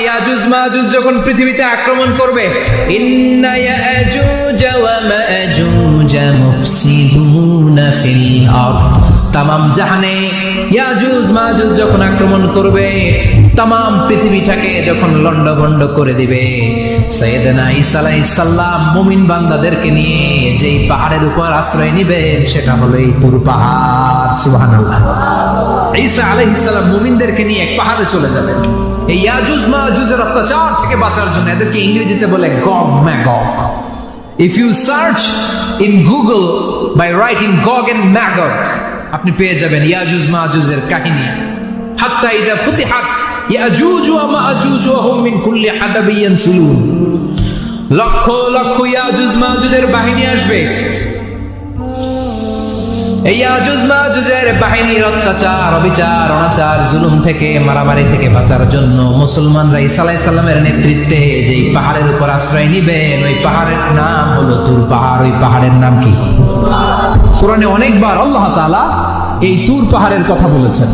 ইয়াজুজ মাজুজ যখন পৃথিবীতে আক্রমণ করবে, ইন্না ইয়াজুজ ওয়া মাজুজ মুফসিদুনা ফিল আরদ, তামাম জাহানে ইয়াজুজ মাজুজ যখন আক্রমণ করবে, তামাম পৃথিবীটাকে যখন লন্ডভন্ড করে দিবে, সাইয়েদনা ঈসা আলাইহিস সালাম মুমিন বান্দাদেরকে নিয়ে যেই পাহাড়ের উপর আশ্রয় নেবেন সেটা হলো এই তুর পাহাড়। সুবহানাল্লাহ। ঈসা আলাইহিস সালাম মুমিনদেরকে নিয়ে এক পাহাড়ে চলে যাবেন এই ইয়াজুজ মাজুজের অত্যাচার থেকে বাঁচার জন্য। এদেরকে ইংরেজিতে বলে Gog Magog. If you search in Google by writing Gog and Magog, আপনি পেয়ে যাবেন ইয়াজুজ মাজুজের কাহিনী। হাত্তা ইযা ফুতিহাত ইয়াজুজ ওয়া মাজুজ ওয়া হুম মিন কুল্লি হাদাবিন ইয়ানসুলুন, লক্ষ লক্ষ ইয়াজুজ মাজুজের বাহিনী আসবে। এই ইয়াজুজ মাজুজের বাহিনীর অত্যাচার, অবিচার, অনাচার, জুলুম থেকে, মারামারি থেকে বাঁচার জন্য মুসলমানরা ঈসা আলাইহিস সালামের নেতৃত্বে যেই পাহাড়ের উপর আশ্রয় নিবেন, ওই পাহাড়ের নাম হলো তুর পাহাড়। ওই পাহাড়ের নাম কি? কোরআনে অনেকবার আল্লাহ তাআলা এই তুর পাহাড়ের কথা বলেছেন।